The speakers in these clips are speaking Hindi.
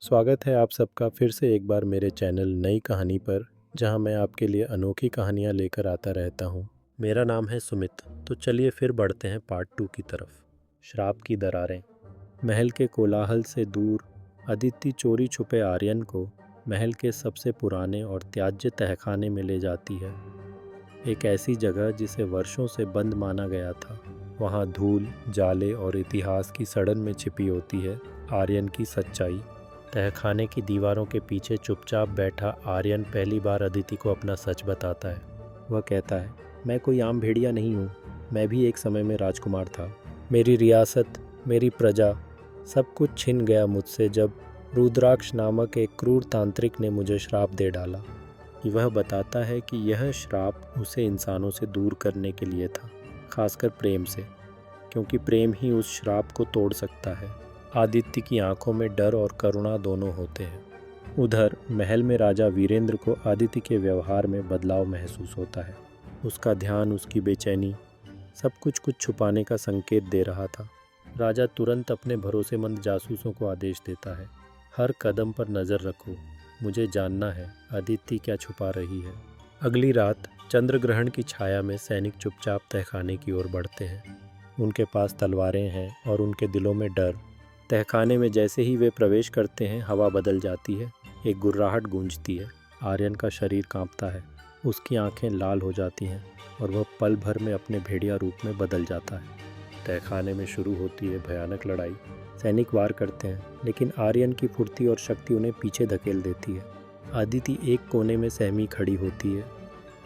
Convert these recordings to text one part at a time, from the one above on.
स्वागत है आप सबका फिर से एक बार मेरे चैनल नई कहानी पर, जहां मैं आपके लिए अनोखी कहानियां लेकर आता रहता हूं। मेरा नाम है सुमित। तो चलिए फिर बढ़ते हैं पार्ट 2 की तरफ। श्राप की दरारें। महल के कोलाहल से दूर अदिति चोरी छुपे आर्यन को महल के सबसे पुराने और त्याज्य तहखाने में ले जाती है। एक ऐसी जगह जिसे वर्षों से बंद माना गया था। वहाँ धूल, जाले और इतिहास की सड़न में छिपी होती है आर्यन की सच्चाई। तहखाने की दीवारों के पीछे चुपचाप बैठा आर्यन पहली बार अदिति को अपना सच बताता है। वह कहता है, मैं कोई आम भेड़िया नहीं हूँ। मैं भी एक समय में राजकुमार था। मेरी रियासत, मेरी प्रजा, सब कुछ छिन गया मुझसे जब रुद्राक्ष नामक एक क्रूर तांत्रिक ने मुझे श्राप दे डाला। वह बताता है कि यह श्राप उसे इंसानों से दूर करने के लिए था, खासकर प्रेम से, क्योंकि प्रेम ही उस श्राप को तोड़ सकता है। आदित्य की आंखों में डर और करुणा दोनों होते हैं। उधर महल में राजा वीरेंद्र को आदित्य के व्यवहार में बदलाव महसूस होता है। उसका ध्यान, उसकी बेचैनी, सब कुछ छुपाने का संकेत दे रहा था। राजा तुरंत अपने भरोसेमंद जासूसों को आदेश देता है, हर कदम पर नज़र रखो, मुझे जानना है आदित्य क्या छुपा रही है। अगली रात चंद्र ग्रहण की छाया में सैनिक चुपचाप तहखाने की ओर बढ़ते हैं। उनके पास तलवारें हैं और उनके दिलों में डर। तहखाने में जैसे ही वे प्रवेश करते हैं, हवा बदल जाती है। एक गुर्राहट गूंजती है। आर्यन का शरीर कांपता है। उसकी आंखें लाल हो जाती हैं और वह पल भर में अपने भेड़िया रूप में बदल जाता है। तहखाने में शुरू होती है भयानक लड़ाई। सैनिक वार करते हैं, लेकिन आर्यन की फुर्ती और शक्ति उन्हें पीछे धकेल देती है। आदिति एक कोने में सहमी खड़ी होती है,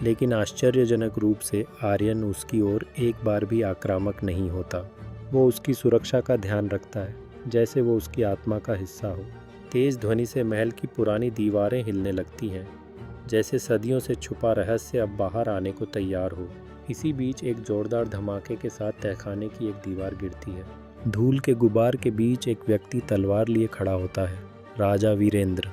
लेकिन आश्चर्यजनक रूप से आर्यन उसकी ओर एक बार भी आक्रामक नहीं होता। वो उसकी सुरक्षा का ध्यान रखता है, जैसे वो उसकी आत्मा का हिस्सा हो। तेज ध्वनि से महल की पुरानी दीवारें हिलने लगती हैं, जैसे सदियों से छुपा रहस्य अब बाहर आने को तैयार हो। इसी बीच एक जोरदार धमाके के साथ तहखाने की एक दीवार गिरती है। धूल के गुबार के बीच एक व्यक्ति तलवार लिए खड़ा होता है, राजा वीरेंद्र।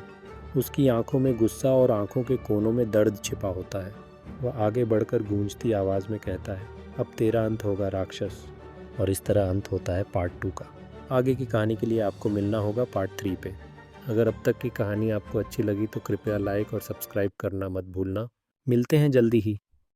उसकी आंखों में गुस्सा और आंखों के कोनों में दर्द छिपा होता है। वह आगे बढ़कर गूंजती आवाज़ में कहता है, अब तेरा अंत होगा राक्षस। और इस तरह अंत होता है पार्ट 2 का। आगे की कहानी के लिए आपको मिलना होगा पार्ट 3 पे। अगर अब तक की कहानी आपको अच्छी लगी तो कृपया लाइक और सब्सक्राइब करना मत भूलना। मिलते हैं जल्दी ही।